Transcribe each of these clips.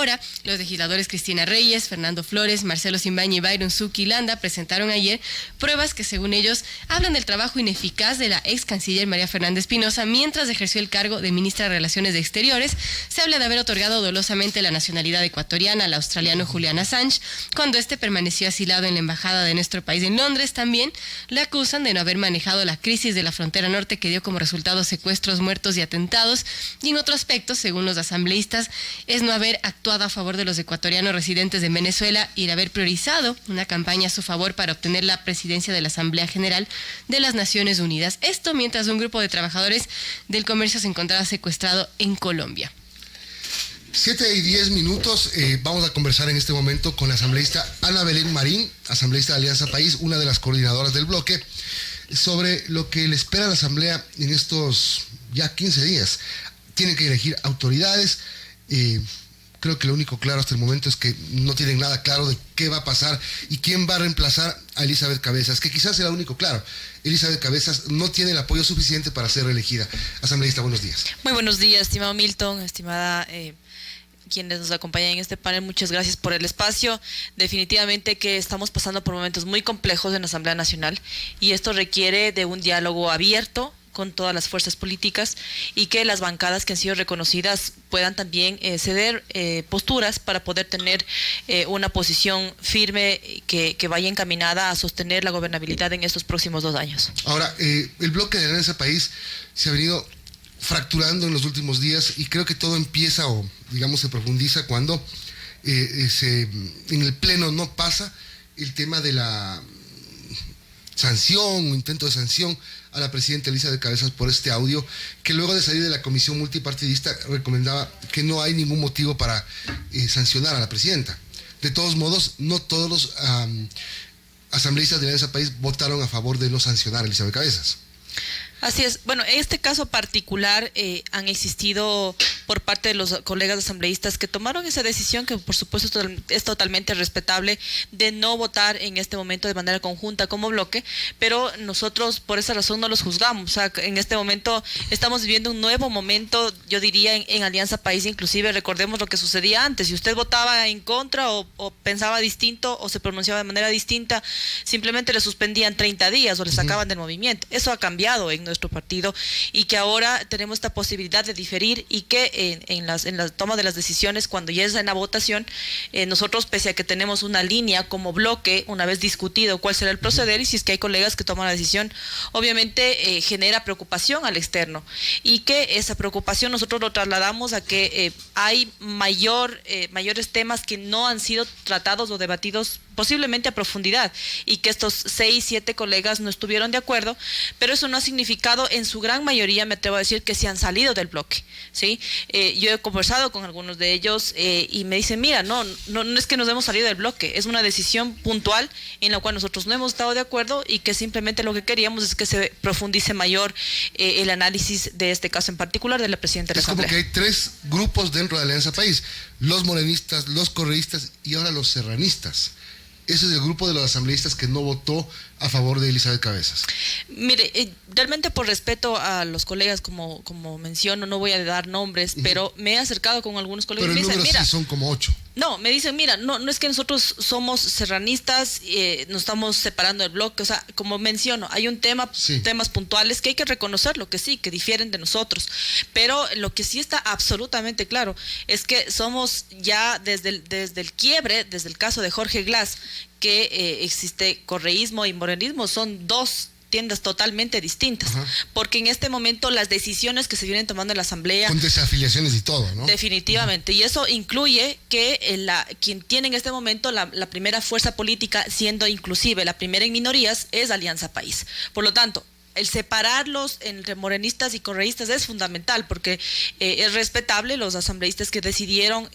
hora, los legisladores Cristina Reyes, Fernando Flores, Marcelo Simbaña y Byron Zucchi Landa presentaron ayer pruebas que, según ellos, hablan del trabajo ineficaz de la ex canciller María Fernanda Espinosa mientras ejerció el cargo de ministra de Relaciones Exteriores. Se habla de haber otorgado dolosamente la nacionalidad ecuatoriana al australiano Julian Assange cuando este permaneció asilado en la embajada de nuestro país en Londres. También le acusan de no haber manejado la crisis de la frontera norte que dio como resultado secuestros, muertos y atentados. Y en otro aspecto, según los asambleístas, es no haber actuado a favor de los ecuatorianos residentes en Venezuela y el haber priorizado una campaña a su favor para obtener la presidencia de la Asamblea General de las Naciones Unidas. Esto mientras un grupo de trabajadores del comercio se encontraba secuestrado en Colombia. 7:10. Vamos a conversar en este momento con la asambleísta Ana Belén Marín, asambleísta de Alianza País, una de las coordinadoras del bloque, sobre lo que le espera a la asamblea en estos ya 15 días. Tienen que elegir autoridades. Creo que lo único claro hasta el momento es que no tienen nada claro de qué va a pasar y quién va a reemplazar a Elizabeth Cabezas, que quizás sea lo único claro. Elizabeth Cabezas no tiene el apoyo suficiente para ser reelegida. Asambleísta, buenos días. Muy buenos días, estimado Milton, estimada quienes nos acompañan en este panel, muchas gracias por el espacio. Definitivamente que estamos pasando por momentos muy complejos en la Asamblea Nacional y esto requiere de un diálogo abierto con todas las fuerzas políticas y que las bancadas que han sido reconocidas puedan también ceder posturas para poder tener una posición firme que vaya encaminada a sostener la gobernabilidad en estos próximos 2 años. Ahora, el bloque de Alianza País se ha venido fracturando en los últimos días y creo que todo empieza o digamos se profundiza cuando en el pleno no pasa el tema de la sanción o intento de sanción a la presidenta Elizabeth Cabezas por este audio que luego de salir de la comisión multipartidista recomendaba que no hay ningún motivo para sancionar a la presidenta. De todos modos, no todos los asambleístas de Alianza País votaron a favor de no sancionar a Elizabeth Cabezas. Así es. Bueno, en este caso particular han existido por parte de los colegas asambleístas que tomaron esa decisión, que por supuesto es totalmente respetable, de no votar en este momento de manera conjunta como bloque, pero nosotros por esa razón no los juzgamos. O sea, en este momento estamos viviendo un nuevo momento, yo diría, en Alianza País. Inclusive recordemos lo que sucedía antes: si usted votaba en contra o pensaba distinto o se pronunciaba de manera distinta, simplemente le suspendían 30 días o le sacaban del movimiento. Eso ha cambiado en nuestro partido y que ahora tenemos esta posibilidad de diferir y que en la toma de las decisiones, cuando ya es en la votación, nosotros, pese a que tenemos una línea como bloque, una vez discutido cuál será el proceder, y si es que hay colegas que toman la decisión, obviamente genera preocupación al externo, y que esa preocupación nosotros lo trasladamos a que hay mayores temas que no han sido tratados o debatidos posiblemente a profundidad, y que estos 6, 7 colegas no estuvieron de acuerdo, pero eso no ha significado, en su gran mayoría, me atrevo a decir, que se han salido del bloque, ¿sí? Yo he conversado con algunos de ellos y me dicen, mira, no es que nos hemos salido del bloque, es una decisión puntual en la cual nosotros no hemos estado de acuerdo y que simplemente lo que queríamos es que se profundice mayor el análisis de este caso en particular de la presidenta de la Asamblea. Es como que hay 3 grupos dentro de Alianza País: los morenistas, los correístas y ahora los serranistas. Ese es el grupo de los asambleístas que no votó a favor de Elizabeth Cabezas. Mire, realmente por respeto a los colegas, como menciono, no voy a dar nombres, pero me he acercado con algunos colegas. Pero y el me dicen, número mira, sí son como 8. No, me dicen, mira, no es que nosotros somos serranistas, nos estamos separando del bloque. O sea, como menciono, hay un temas puntuales que hay que reconocerlo, que sí, que difieren de nosotros, pero lo que sí está absolutamente claro es que somos ya desde el quiebre, desde el caso de Jorge Glass, que existe correísmo y morenismo, son 2 tiendas totalmente distintas. Ajá. Porque en este momento las decisiones que se vienen tomando en la Asamblea, con desafiliaciones y todo, ¿no? Definitivamente. Ajá. Y eso incluye que quien tiene en este momento la primera fuerza política, siendo inclusive la primera en minorías, es Alianza País. Por lo tanto, el separarlos entre morenistas y correístas es fundamental, porque es respetable los asambleístas que decidieron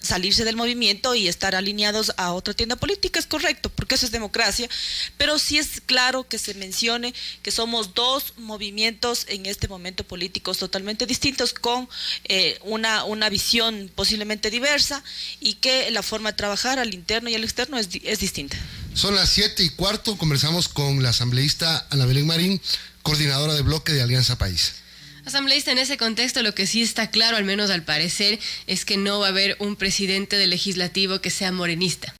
salirse del movimiento y estar alineados a otra tienda política, es correcto, porque eso es democracia, pero sí es claro que se mencione que somos 2 movimientos en este momento políticos totalmente distintos, con una visión posiblemente diversa, y que la forma de trabajar al interno y al externo es distinta. Son las 7:15, conversamos con la asambleísta Ana Belén Marín, coordinadora de bloque de Alianza País. Asambleísta, en ese contexto lo que sí está claro, al menos al parecer, es que no va a haber un presidente del legislativo que sea morenista.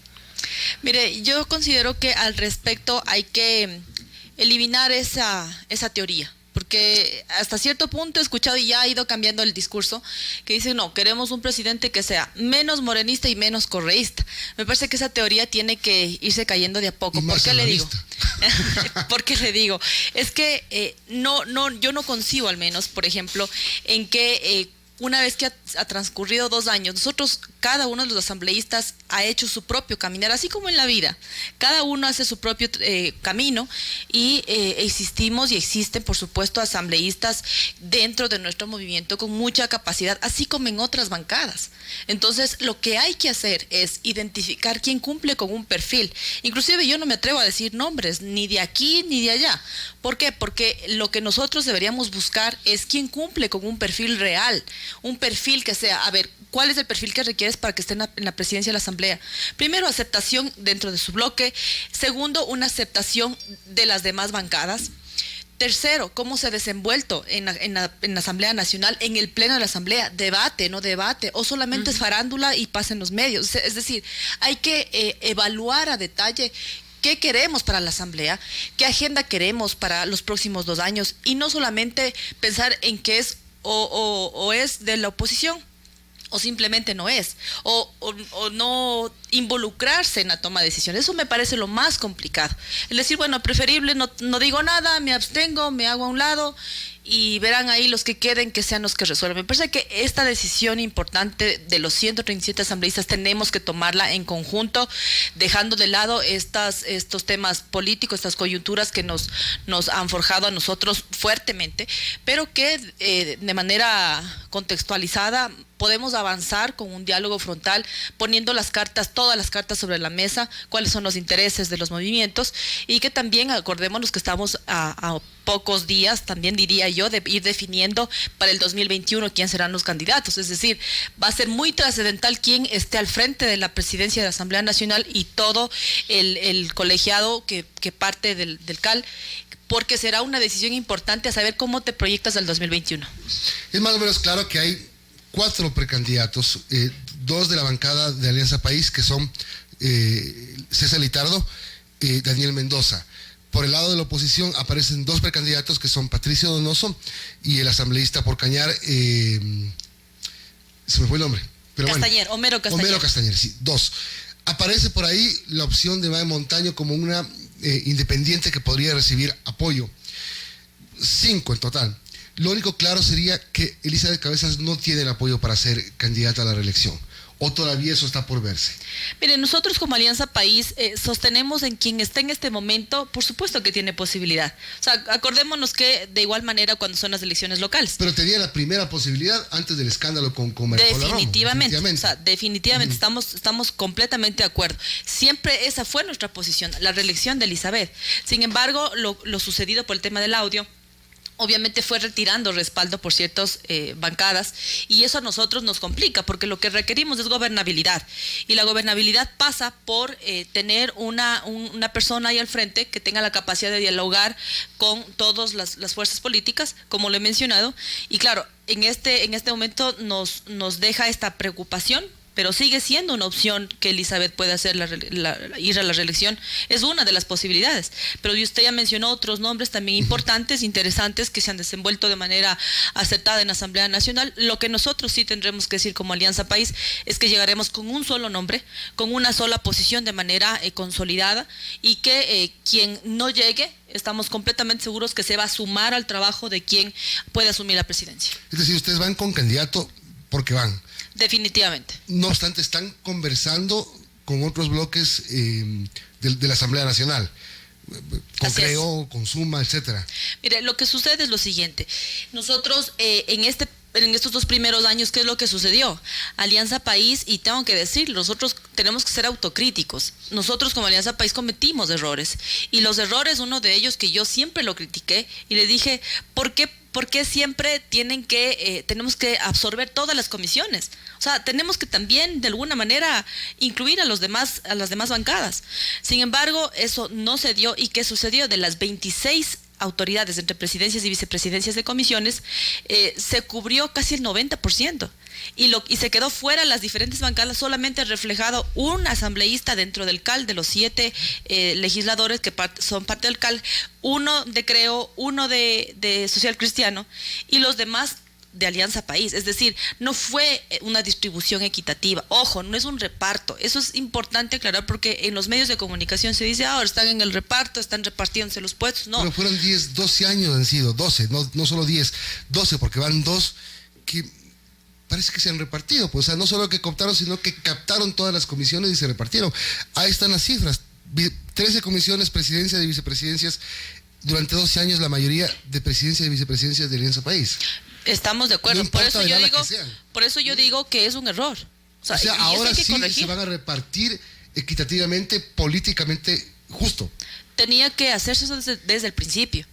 Mire, yo considero que al respecto hay que eliminar esa teoría. Porque hasta cierto punto he escuchado y ya ha ido cambiando el discurso, que dice, no, queremos un presidente que sea menos morenista y menos correísta. Me parece que esa teoría tiene que irse cayendo de a poco. ¿Por qué le digo? ¿Por qué le digo? Es que yo no concibo al menos, por ejemplo, en que una vez que ha transcurrido 2 años, nosotros, cada uno de los asambleístas ha hecho su propio caminar, así como en la vida. Cada uno hace su propio camino y existimos y existen, por supuesto, asambleístas dentro de nuestro movimiento con mucha capacidad, así como en otras bancadas. Entonces, lo que hay que hacer es identificar quién cumple con un perfil. Inclusive yo no me atrevo a decir nombres, ni de aquí ni de allá. ¿Por qué? Porque lo que nosotros deberíamos buscar es quién cumple con un perfil real, un perfil que sea, a ver, ¿cuál es el perfil que requieres para que esté en la presidencia de la Asamblea? Primero, aceptación dentro de su bloque. Segundo, una aceptación de las demás bancadas. Tercero, cómo se ha desenvuelto en la Asamblea Nacional, en el Pleno de la Asamblea, debate, no debate, o solamente es farándula y pasa en los medios. Es decir, hay que evaluar a detalle qué queremos para la Asamblea, qué agenda queremos para los próximos 2 años, y no solamente pensar en que es o es de la oposición, o simplemente no es, o no involucrarse en la toma de decisiones. Eso me parece lo más complicado. Es decir, bueno, preferible no digo nada, me abstengo, me hago a un lado y verán ahí los que queden, que sean los que resuelvan. Me parece que esta decisión importante de los 137 asambleístas tenemos que tomarla en conjunto, dejando de lado estos temas políticos, estas coyunturas que nos han forjado a nosotros fuertemente, pero que de manera contextualizada podemos avanzar con un diálogo frontal, poniendo todas las cartas sobre la mesa, cuáles son los intereses de los movimientos, y que también acordémonos que estamos a pocos días, también diría yo, de ir definiendo para el 2021 quién serán los candidatos. Es decir, va a ser muy trascendental quién esté al frente de la presidencia de la Asamblea Nacional y todo el colegiado que parte del CAL, porque será una decisión importante a saber cómo te proyectas al 2021. Es más o menos claro que hay 4 precandidatos, 2 de la bancada de Alianza País, que son César Litardo, Daniel Mendoza. Por el lado de la oposición aparecen 2 precandidatos, que son Patricio Donoso y el asambleísta por Cañar, se me fue el nombre. Pero Castañer, bueno, Homero Castañer. Homero Castañer, sí, 2. Aparece por ahí la opción de Mae Montaño como una independiente que podría recibir apoyo. 5 en total. Lo único claro sería que Elizabeth Cabezas no tiene el apoyo para ser candidata a la reelección. ¿O todavía eso está por verse? Mire, nosotros como Alianza País sostenemos en quien está en este momento, por supuesto que tiene posibilidad. O sea, acordémonos que de igual manera cuando son las elecciones locales. Pero tenía la primera posibilidad antes del escándalo con Marcola Romo. Definitivamente. O sea, definitivamente estamos completamente de acuerdo. Siempre esa fue nuestra posición, la reelección de Elizabeth. Sin embargo, lo sucedido por el tema del audio, obviamente fue retirando respaldo por ciertas bancadas, y eso a nosotros nos complica porque lo que requerimos es gobernabilidad, y la gobernabilidad pasa por tener una persona ahí al frente que tenga la capacidad de dialogar con todas las fuerzas políticas, como lo he mencionado, y claro, en este momento nos deja esta preocupación, pero sigue siendo una opción que Elizabeth puede hacer ir a la reelección. Es una de las posibilidades. Pero usted ya mencionó otros nombres también importantes, interesantes, que se han desenvuelto de manera acertada en la Asamblea Nacional. Lo que nosotros sí tendremos que decir como Alianza País es que llegaremos con un solo nombre, con una sola posición de manera consolidada, y que quien no llegue, estamos completamente seguros que se va a sumar al trabajo de quien puede asumir la presidencia. Es decir, ustedes van con candidato porque van. Definitivamente. No obstante, están conversando con otros bloques de la Asamblea Nacional, con Creo, con Suma, etcétera. Mire, lo que sucede es lo siguiente. Nosotros en estos 2 primeros años, ¿qué es lo que sucedió? Alianza País, y tengo que decirlo, nosotros tenemos que ser autocríticos. Nosotros como Alianza País cometimos errores. Y los errores, uno de ellos que yo siempre lo critiqué y le dije, ¿por qué siempre tenemos que absorber todas las comisiones? O sea, tenemos que también de alguna manera incluir a las demás bancadas. Sin embargo, eso no se dio. ¿Y qué sucedió? De las 26 autoridades, entre presidencias y vicepresidencias de comisiones, se cubrió casi el 90%. Y se quedó fuera las diferentes bancadas, solamente reflejado un asambleísta dentro del CAL, de los 7 legisladores que son parte del CAL, uno de Creo, uno de Social Cristiano, y los demás de Alianza País. Es decir, no fue una distribución equitativa. Ojo, no es un reparto. Eso es importante aclarar, porque en los medios de comunicación se dice, ahora están en el reparto, están repartiéndose los puestos. No. Pero fueron 12 años han sido, 12, no solo 10, 12, porque van 2 que parece que se han repartido. Pues, o sea, no solo que cooptaron, sino que captaron todas las comisiones y se repartieron. Ahí están las cifras. 13 comisiones, presidencias y vicepresidencias, durante 12 años la mayoría de presidencias y vicepresidencias de Alianza País. Estamos de acuerdo. No por eso yo digo que que es un error. O sea ahora sí se van a repartir equitativamente, políticamente justo. Tenía que hacerse eso desde el principio.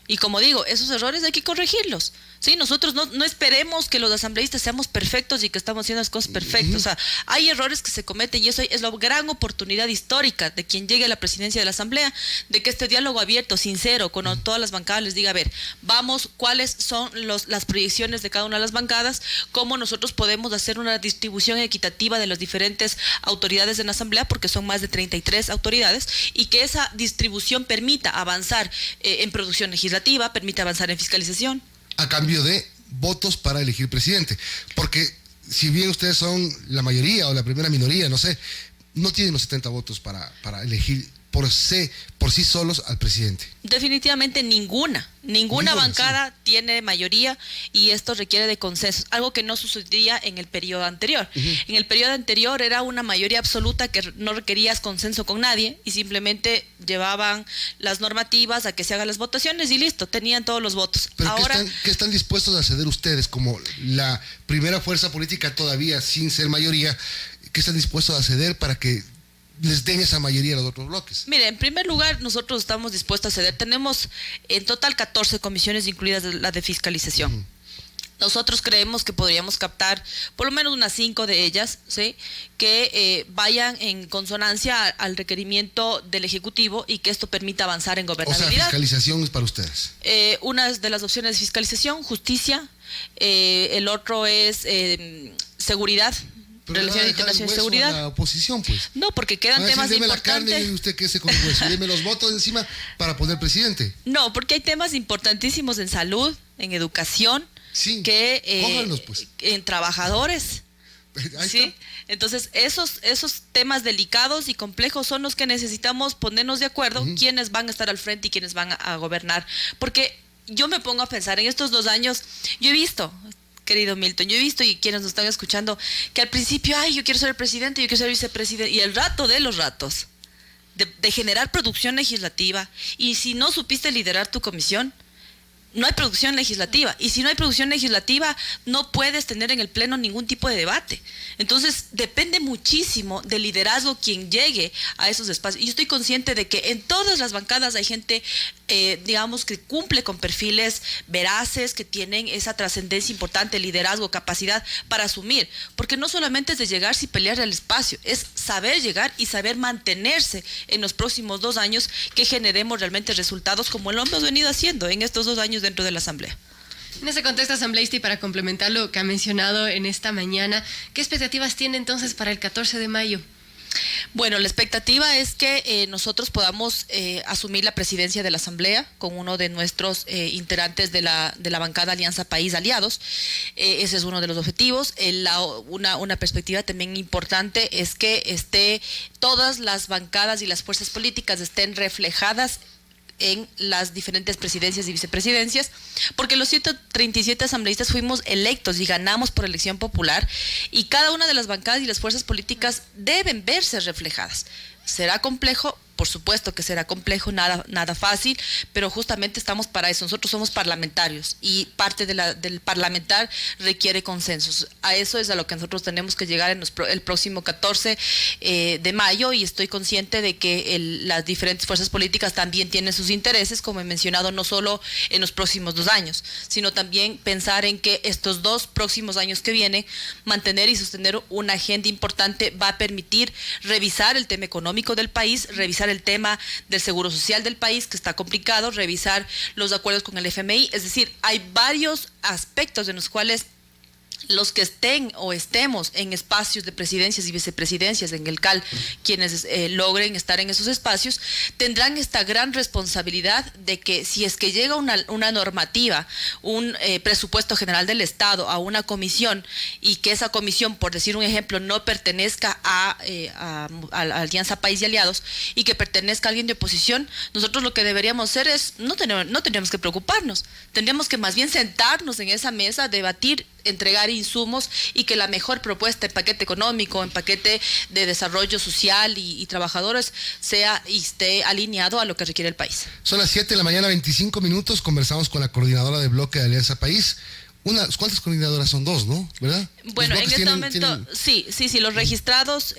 Y como digo, esos errores hay que corregirlos. Sí, nosotros no esperemos que los asambleístas seamos perfectos y que estamos haciendo las cosas perfectas. O sea, hay errores que se cometen, y eso es la gran oportunidad histórica de quien llegue a la presidencia de la Asamblea, de que este diálogo abierto, sincero, con todas las bancadas les diga, a ver, vamos, cuáles son las proyecciones de cada una de las bancadas, cómo nosotros podemos hacer una distribución equitativa de las diferentes autoridades en la Asamblea, porque son más de 33 autoridades, y que esa distribución permita avanzar en producción legislativa, permita avanzar en fiscalización. A cambio de votos para elegir presidente. Porque si bien ustedes son la mayoría o la primera minoría, no sé, no tienen los 70 votos para elegir por sí solos al presidente. Definitivamente ninguna bancada tiene mayoría, y esto requiere de consensos, algo que no sucedía en el periodo anterior. En el periodo anterior era una mayoría absoluta que no requerías consenso con nadie, y simplemente llevaban las normativas a que se hagan las votaciones y listo, tenían todos los votos. Pero ahora, ¿qué están dispuestos a ceder ustedes como la primera fuerza política todavía sin ser mayoría? ¿Qué están dispuestos a ceder para que les den esa mayoría a los otros bloques? Mire, en primer lugar, nosotros estamos dispuestos a ceder. Tenemos en total 14 comisiones, incluidas la de fiscalización. Nosotros creemos que podríamos captar por lo menos unas 5 de ellas, ¿sí?, que vayan en consonancia al requerimiento del Ejecutivo, y que esto permita avanzar en gobernabilidad. O sea, fiscalización es para ustedes. Una de las opciones de fiscalización, justicia. El otro es seguridad. Pero Relaciones internacionales de seguridad. La oposición, pues. No, porque quedan temas deme importantes. La carne y usted quédese con el hueso. Deme los votos encima para poner presidente. No, porque hay temas importantísimos en salud, en educación, sí, cójanlos, pues, en trabajadores. Ahí ¿sí? está. Entonces, esos temas delicados y complejos son los que necesitamos ponernos de acuerdo, quiénes van a estar al frente y quiénes van a gobernar. Porque yo me pongo a pensar, en estos 2 años, yo he visto, querido Milton, yo he visto, y quienes nos están escuchando, que al principio, yo quiero ser el presidente, yo quiero ser vicepresidente, y el rato de los ratos, de generar producción legislativa, y si no supiste liderar tu comisión, no hay producción legislativa, y si no hay producción legislativa no puedes tener en el pleno ningún tipo de debate. Entonces depende muchísimo del liderazgo quien llegue a esos espacios. Y yo estoy consciente de que en todas las bancadas hay gente, digamos, que cumple con perfiles veraces, que tienen esa trascendencia importante, liderazgo, capacidad para asumir, porque no solamente es de llegar y pelear el espacio, es saber llegar y saber mantenerse en los próximos 2 años, que generemos realmente resultados como lo hemos venido haciendo en estos 2 años dentro de la Asamblea. En ese contexto, asambleísta, y para complementar lo que ha mencionado en esta mañana, ¿qué expectativas tiene entonces para el 14 de mayo? Bueno, la expectativa es que nosotros podamos asumir la presidencia de la Asamblea con uno de nuestros integrantes de la bancada Alianza País Aliados. Ese es uno de los objetivos. Una perspectiva también importante es que todas las bancadas y las fuerzas políticas estén reflejadas en las diferentes presidencias y vicepresidencias, porque los 137 asambleístas fuimos electos y ganamos por elección popular, y cada una de las bancadas y las fuerzas políticas deben verse reflejadas. ¿Será complejo? Por supuesto que será complejo, nada fácil, pero justamente estamos para eso. Nosotros somos parlamentarios, y parte del parlamentar requiere consensos. A eso es a lo que nosotros tenemos que llegar el próximo 14 de mayo, y estoy consciente de que las diferentes fuerzas políticas también tienen sus intereses, como he mencionado, no solo en los próximos 2 años, sino también pensar en que estos 2 próximos años que vienen, mantener y sostener una agenda importante va a permitir revisar el tema económico del país, revisar revisar el tema del seguro social del país, que está complicado, revisar los acuerdos con el FMI. Es decir, hay varios aspectos en los cuales los que estén o estemos en espacios de presidencias y vicepresidencias en el CAL, quienes logren estar en esos espacios, tendrán esta gran responsabilidad de que si es que llega una normativa, un presupuesto general del Estado a una comisión y que esa comisión, por decir un ejemplo, no pertenezca a la Alianza País y Aliados y que pertenezca a alguien de oposición, nosotros lo que deberíamos hacer es, no tendríamos que preocuparnos, tendríamos que más bien sentarnos en esa mesa, debatir, entregar insumos y que la mejor propuesta en paquete económico, en paquete de desarrollo social y trabajadores sea y esté alineado a lo que requiere el país. Son las 7 de la mañana, 25 minutos, conversamos con la coordinadora de bloque de Alianza País. ¿Cuántas coordinadoras son? Dos, ¿no? ¿Verdad? Bueno, en este momento, sí, los registrados,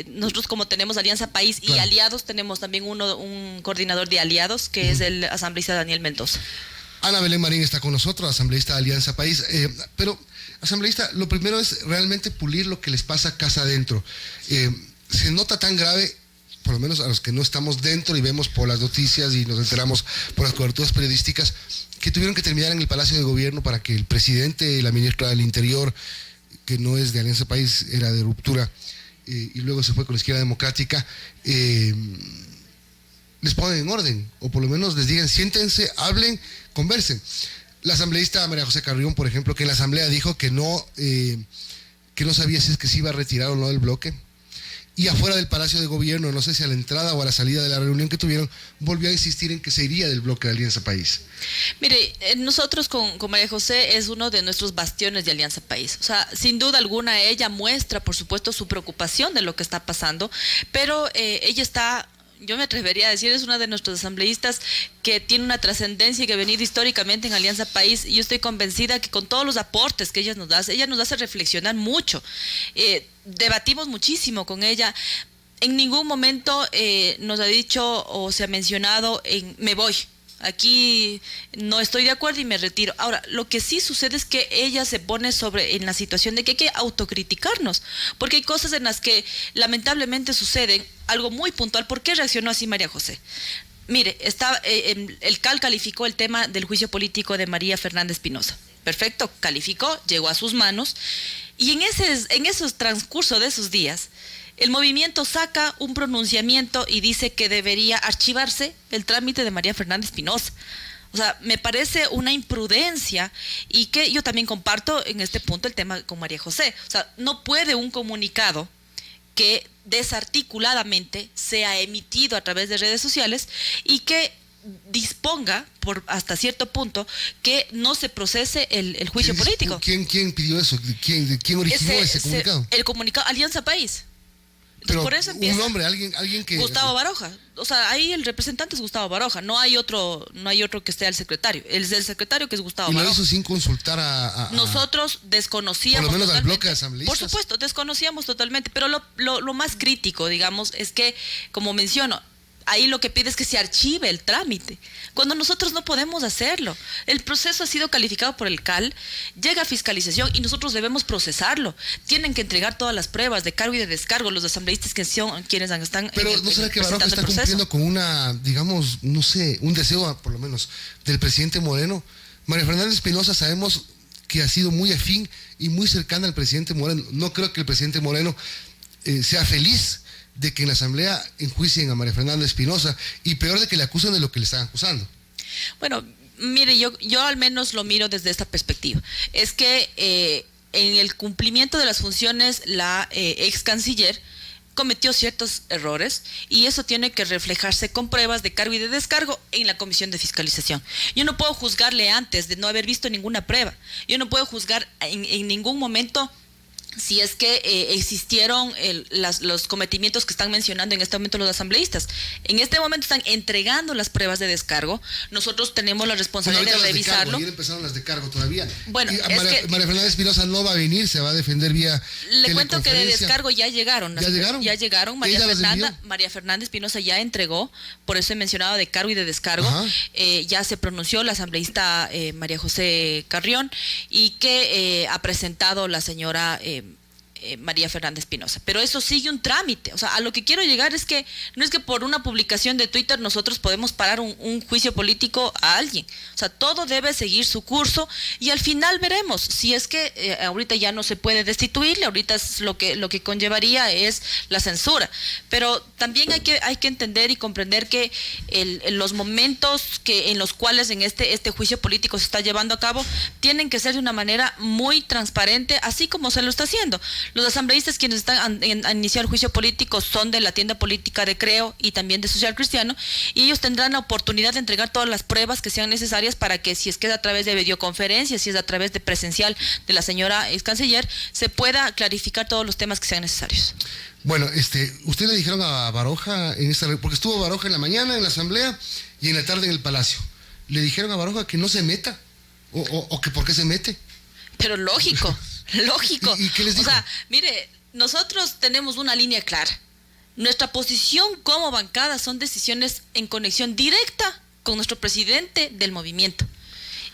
nosotros como tenemos Alianza País y aliados, tenemos también un coordinador de aliados, que es el asambleísta Daniel Mendoza. Ana Belén Marín está con nosotros, asambleísta de Alianza País. Pero, asambleísta, lo primero es realmente pulir lo que les pasa casa adentro. Se nota tan grave, por lo menos a los que no estamos dentro y vemos por las noticias y nos enteramos por las coberturas periodísticas, que tuvieron que terminar en el Palacio de Gobierno para que el presidente, la ministra del Interior, que no es de Alianza País, era de ruptura, y luego se fue con la Izquierda Democrática, les ponen en orden, o por lo menos les digan, siéntense, hablen, conversen. La asambleísta María José Carrión, por ejemplo, que en la asamblea dijo que no sabía si es que se iba a retirar o no del bloque, y afuera del Palacio de Gobierno, no sé si a la entrada o a la salida de la reunión que tuvieron, volvió a insistir en que se iría del bloque de Alianza País. Mire, nosotros con María José es uno de nuestros bastiones de Alianza País. O sea, sin duda alguna ella muestra, por supuesto, su preocupación de lo que está pasando, pero ella está... Yo me atrevería a decir, es una de nuestros asambleístas que tiene una trascendencia y que ha venido históricamente en Alianza País, y yo estoy convencida que con todos los aportes que ella nos hace reflexionar mucho. Debatimos muchísimo con ella. En ningún momento nos ha dicho o se ha mencionado me voy. Aquí no estoy de acuerdo y me retiro. Ahora, lo que sí sucede es que ella se pone en la situación de que hay que autocriticarnos, porque hay cosas en las que lamentablemente suceden. Algo muy puntual. ¿Por qué reaccionó así María José? Mire, el CAL calificó el tema del juicio político de María Fernández Espinosa. Perfecto, calificó, llegó a sus manos, y en esos transcurso de esos días, el movimiento saca un pronunciamiento y dice que debería archivarse el trámite de María Fernández Espinosa. O sea, me parece una imprudencia, y que yo también comparto en este punto el tema con María José. O sea, no puede un comunicado que desarticuladamente sea emitido a través de redes sociales y que disponga hasta cierto punto que no se procese el juicio político. ¿Quién pidió eso? ¿Quién originó ese comunicado? El comunicado Alianza País. Pero por eso empieza, un nombre, alguien que... Gustavo Baroja. O sea, ahí el representante es Gustavo Baroja. No hay otro que esté al secretario. Es el secretario que es Gustavo Baroja. Y lo hizo sin consultar Nosotros desconocíamos. Por lo menos totalmente, al bloque de asambleístas. Por supuesto, desconocíamos totalmente. Pero lo más crítico, digamos, es que, como menciono, ahí lo que pide es que se archive el trámite, cuando nosotros no podemos hacerlo. El proceso ha sido calificado por el CAL, llega a fiscalización y nosotros debemos procesarlo. Tienen que entregar todas las pruebas de cargo y de descargo los asambleístas que son quienes están. Pero ¿no será que Baroja está cumpliendo con una, digamos, no sé, un deseo por lo menos del presidente Moreno? María Fernández Espinosa sabemos que ha sido muy afín y muy cercana al presidente Moreno. No creo que el presidente Moreno sea feliz de que en la asamblea enjuicien a María Fernández Espinosa, y peor de que le acusen de lo que le están acusando. Bueno, mire, yo al menos lo miro desde esta perspectiva. Es que en el cumplimiento de las funciones la ex canciller cometió ciertos errores, y eso tiene que reflejarse con pruebas de cargo y de descargo en la comisión de fiscalización. Yo no puedo juzgarle antes de no haber visto ninguna prueba. Yo no puedo juzgar en ningún momento si es que existieron los cometimientos que están mencionando en este momento los asambleístas. En este momento están entregando las pruebas de descargo. Nosotros tenemos la responsabilidad de revisarlo. Ayer empezaron las de cargo todavía. Bueno, y María Fernández Espinosa no va a venir, se va a defender vía Le cuento que de descargo ya llegaron. ¿Ya llegaron? Ya llegaron. María Fernández Espinosa ya entregó, por eso he mencionado de cargo y de descargo. Ya se pronunció la asambleísta María José Carrión, y que ha presentado la señora María Fernanda Espinosa. Pero eso sigue un trámite. O sea, a lo que quiero llegar es que no es que por una publicación de Twitter nosotros podemos parar un juicio político a alguien. O sea, todo debe seguir su curso y al final veremos si es que ahorita ya no se puede destituirle, ahorita es lo que conllevaría es la censura. Pero también hay que entender y comprender que los momentos en los cuales en este juicio político se está llevando a cabo tienen que ser de una manera muy transparente, así como se lo está haciendo. Los asambleístas quienes están a iniciar el juicio político son de la tienda política de Creo y también de Social Cristiano, y ellos tendrán la oportunidad de entregar todas las pruebas que sean necesarias para que, si es que es a través de videoconferencia, si es a través de presencial de la señora ex canciller, se pueda clarificar todos los temas que sean necesarios. Bueno, usted le dijeron a Baroja, porque estuvo Baroja en la mañana en la asamblea y en la tarde en el Palacio. ¿Le dijeron a Baroja que no se meta? ¿O que por qué se mete? Pero lógico. Lógico. ¿Y qué les dijo? O sea, mire, nosotros tenemos una línea clara. Nuestra posición como bancada son decisiones en conexión directa con nuestro presidente del movimiento.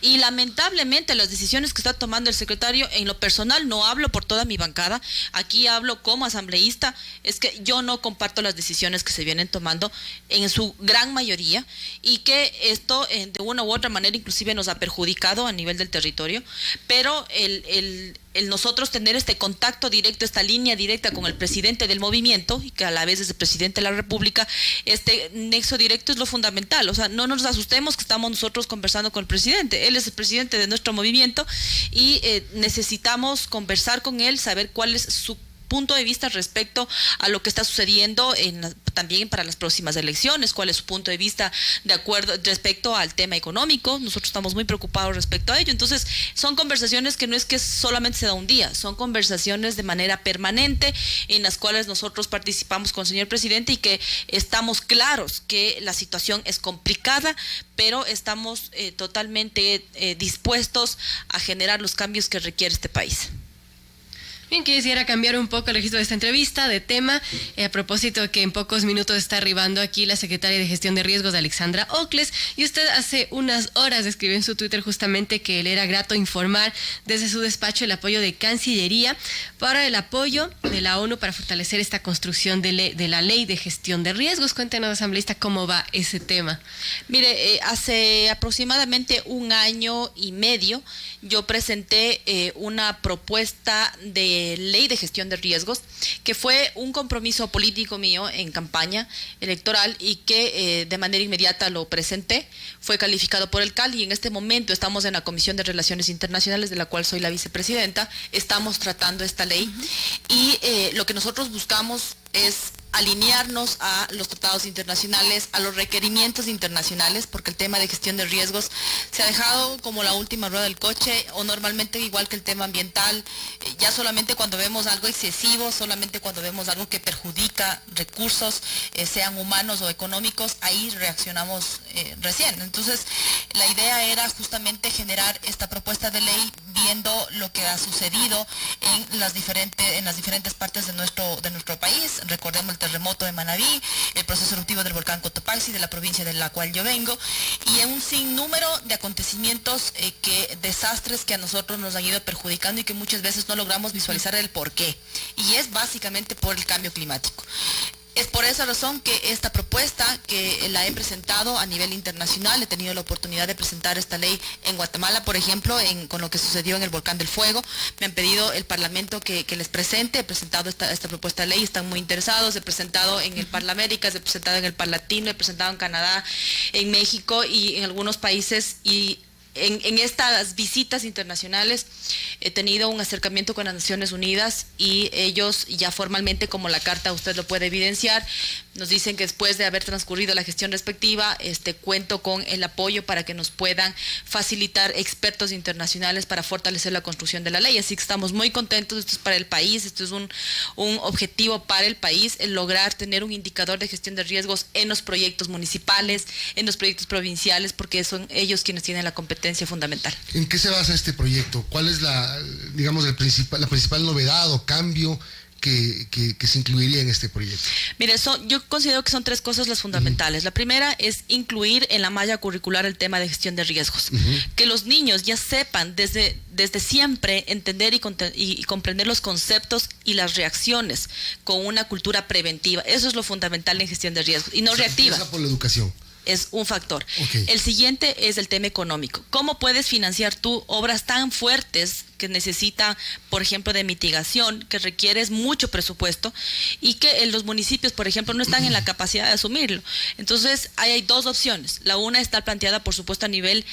Y lamentablemente las decisiones que está tomando el secretario, en lo personal no hablo por toda mi bancada, aquí hablo como asambleísta, es que yo no comparto las decisiones que se vienen tomando en su gran mayoría y que esto de una u otra manera inclusive nos ha perjudicado a nivel del territorio, pero el nosotros tener este contacto directo, esta línea directa con el presidente del movimiento y que a la vez es el presidente de la República, este nexo directo es lo fundamental. O sea, no nos asustemos que estamos nosotros conversando con el presidente. Él es el presidente de nuestro movimiento y necesitamos conversar con él, saber cuál es su punto de vista respecto a lo que está sucediendo también para las próximas elecciones, cuál es su punto de vista de acuerdo respecto al tema económico. Nosotros estamos muy preocupados respecto a ello. Entonces, son conversaciones que no es que solamente se da un día, son conversaciones de manera permanente en las cuales nosotros participamos con el señor presidente y que estamos claros que la situación es complicada, pero estamos totalmente dispuestos a generar los cambios que requiere este país. Bien, quisiera cambiar un poco el registro de esta entrevista de tema, a propósito que en pocos minutos está arribando aquí la secretaria de Gestión de Riesgos, Alexandra Ocles, y usted hace unas horas escribió en su Twitter justamente que le era grato informar desde su despacho el apoyo de Cancillería para el apoyo de la ONU para fortalecer esta construcción de la ley de gestión de riesgos. Cuéntenos, asambleísta, cómo va ese tema. Mire, hace aproximadamente 1 año y medio yo presenté una propuesta de ley de gestión de riesgos, que fue un compromiso político mío en campaña electoral y que de manera inmediata lo presenté, fue calificado por el CAL y en este momento estamos en la Comisión de Relaciones Internacionales, de la cual soy la vicepresidenta, estamos tratando esta ley y lo que nosotros buscamos es alinearnos a los tratados internacionales, a los requerimientos internacionales, porque el tema de gestión de riesgos se ha dejado como la última rueda del coche, o normalmente igual que el tema ambiental, ya solamente cuando vemos algo excesivo, solamente cuando vemos algo que perjudica recursos, sean humanos o económicos, ahí reaccionamos recién. Entonces, la idea era justamente generar esta propuesta de ley viendo lo que ha sucedido en las diferentes partes de nuestro país. Recordemos el terremoto de Manabí, el proceso eruptivo del volcán Cotopaxi, de la provincia de la cual yo vengo, y en un sinnúmero de acontecimientos, desastres que a nosotros nos han ido perjudicando y que muchas veces no logramos visualizar el porqué. Y es básicamente por el cambio climático. Es por esa razón que esta propuesta, que la he presentado a nivel internacional, he tenido la oportunidad de presentar esta ley en Guatemala, por ejemplo, con lo que sucedió en el Volcán del Fuego. Me han pedido el Parlamento que les presente, he presentado esta propuesta de ley, están muy interesados, he presentado en el Parlaméricas, he presentado en el Parlatino, he presentado en Canadá, en México y en algunos países, y en estas visitas internacionales he tenido un acercamiento con las Naciones Unidas y ellos ya formalmente, como la carta usted lo puede evidenciar, nos dicen que después de haber transcurrido la gestión respectiva, cuento con el apoyo para que nos puedan facilitar expertos internacionales para fortalecer la construcción de la ley. Así que estamos muy contentos. Esto es para el país, esto es un objetivo para el país, el lograr tener un indicador de gestión de riesgos en los proyectos municipales, en los proyectos provinciales, porque son ellos quienes tienen la competencia fundamental. ¿En qué se basa este proyecto? ¿Cuál es la principal novedad o cambio que se incluiría en este proyecto? Mire, yo considero que son tres cosas las fundamentales. La primera es incluir en la malla curricular el tema de gestión de riesgos. Que los niños ya sepan desde siempre entender y comprender los conceptos y las reacciones con una cultura preventiva. Eso es lo fundamental en gestión de riesgos y no reactiva. Empieza por la educación. Es un factor. Okay. El siguiente es el tema económico. ¿Cómo puedes financiar tú obras tan fuertes que necesitan, por ejemplo, de mitigación, que requieres mucho presupuesto y que en los municipios, por ejemplo, no están en la capacidad de asumirlo? Entonces, ahí hay dos opciones. La una está planteada, por supuesto, a nivel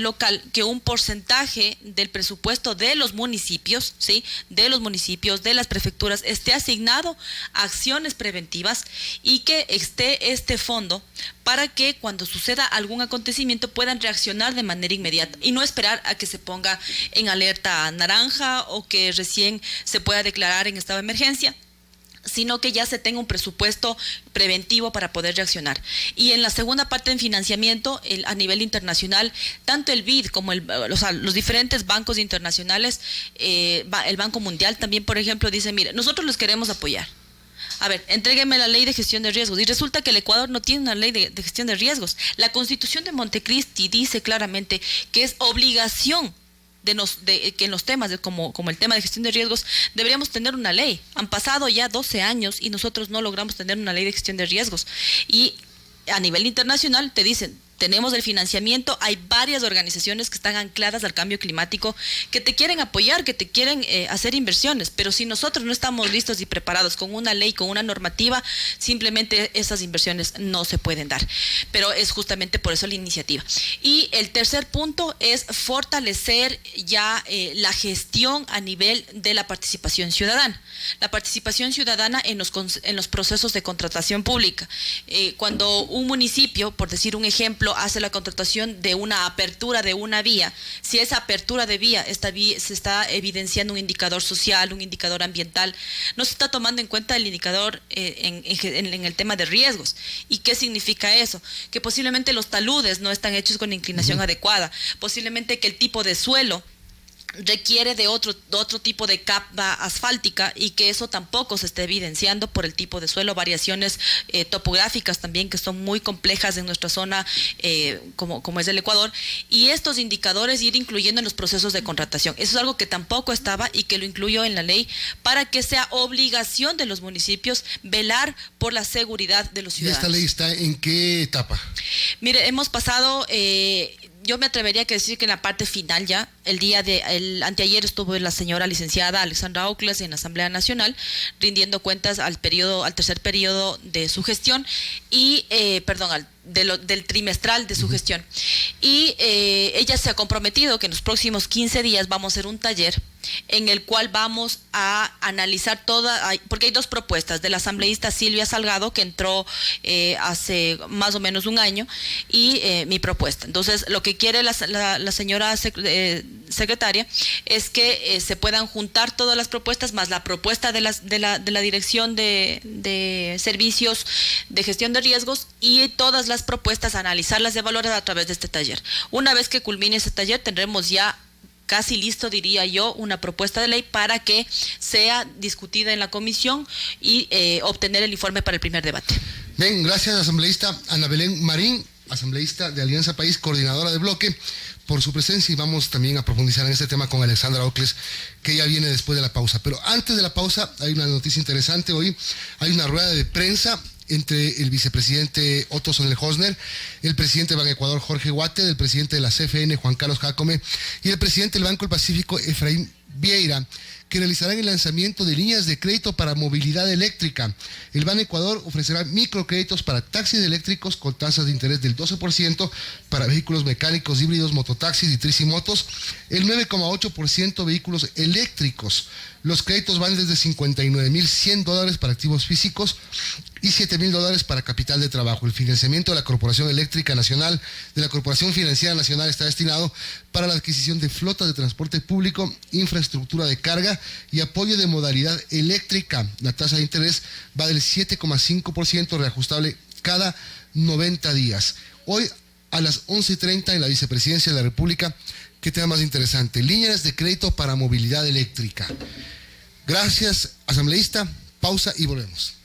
local, que un porcentaje del presupuesto de los municipios, ¿sí?, de los municipios, de las prefecturas, esté asignado a acciones preventivas y que esté este fondo para que cuando suceda algún acontecimiento puedan reaccionar de manera inmediata y no esperar a que se ponga en alerta naranja o que recién se pueda declarar en estado de emergencia, sino que ya se tenga un presupuesto preventivo para poder reaccionar. Y en la segunda parte, en financiamiento, a nivel internacional, tanto el BID como los diferentes bancos internacionales, el Banco Mundial también, por ejemplo, dice, mire, nosotros los queremos apoyar. A ver, entrégueme la ley de gestión de riesgos. Y resulta que el Ecuador no tiene una ley de gestión de riesgos. La Constitución de Montecristi dice claramente que es obligación que en los temas como el tema de gestión de riesgos deberíamos tener una ley. Han pasado ya 12 años y nosotros no logramos tener una ley de gestión de riesgos. Y a nivel internacional te dicen, tenemos el financiamiento, hay varias organizaciones que están ancladas al cambio climático, que te quieren apoyar, que te quieren hacer inversiones, pero si nosotros no estamos listos y preparados con una ley, con una normativa, simplemente esas inversiones no se pueden dar. Pero es justamente por eso la iniciativa. Y el tercer punto es fortalecer ya la gestión a nivel de la participación ciudadana. La participación ciudadana en los procesos de contratación pública. Cuando un municipio, por decir un ejemplo, hace la contratación de una apertura de una vía, si esa apertura de vía se está evidenciando un indicador social, un indicador ambiental, no se está tomando en cuenta el indicador en el tema de riesgos. ¿Y qué significa eso? Que posiblemente los taludes no están hechos con inclinación adecuada, posiblemente que el tipo de suelo requiere de otro tipo de capa asfáltica y que eso tampoco se esté evidenciando por el tipo de suelo, variaciones topográficas también que son muy complejas en nuestra zona como es el Ecuador, y estos indicadores ir incluyendo en los procesos de contratación. Eso es algo que tampoco estaba y que lo incluyo en la ley para que sea obligación de los municipios velar por la seguridad de los ciudadanos. ¿Y esta ley está en qué etapa? Mire, hemos pasado... yo me atrevería a decir que en la parte final ya, el anteayer estuvo la señora licenciada Alexandra Ocles en la Asamblea Nacional rindiendo cuentas al tercer periodo de su gestión y, del trimestral de su gestión. Y ella se ha comprometido que en los próximos 15 días vamos a hacer un taller en el cual vamos a analizar porque hay dos propuestas de la asambleísta Silvia Salgado, que entró hace más o menos un año, y mi propuesta. Entonces, lo que quiere la señora secretaria es que se puedan juntar todas las propuestas, más la propuesta de la Dirección de Servicios de Gestión de Riesgos, y todas las propuestas, analizarlas y evaluarlas a través de este taller. Una vez que culmine ese taller, tendremos ya casi listo, diría yo, una propuesta de ley para que sea discutida en la comisión y obtener el informe para el primer debate. Bien, gracias, asambleísta Ana Belén Marín, asambleísta de Alianza País, coordinadora de bloque, por su presencia, y vamos también a profundizar en este tema con Alexandra Ocles, que ya viene después de la pausa. Pero antes de la pausa hay una noticia interesante. Hoy hay una rueda de prensa entre el vicepresidente Otto Sonnenhosner, el presidente de Ban Ecuador Jorge Guate, el presidente de la CFN Juan Carlos Jácome y el presidente del Banco del Pacífico Efraín Vieira, que realizarán el lanzamiento de líneas de crédito para movilidad eléctrica. El Ban Ecuador ofrecerá microcréditos para taxis eléctricos con tasas de interés del 12%, para vehículos mecánicos, híbridos, mototaxis y tricimotos, el 9,8% vehículos eléctricos. Los créditos van desde $59,100 para activos físicos y $7,000 para capital de trabajo. El financiamiento de la Corporación Eléctrica Nacional, de la Corporación Financiera Nacional, está destinado para la adquisición de flotas de transporte público, infraestructura de carga y apoyo de modalidad eléctrica. La tasa de interés va del 7,5% reajustable cada 90 días. Hoy a las 11:30 en la Vicepresidencia de la República. ¿Qué tema más interesante? Líneas de crédito para movilidad eléctrica. Gracias, asambleísta. Pausa y volvemos.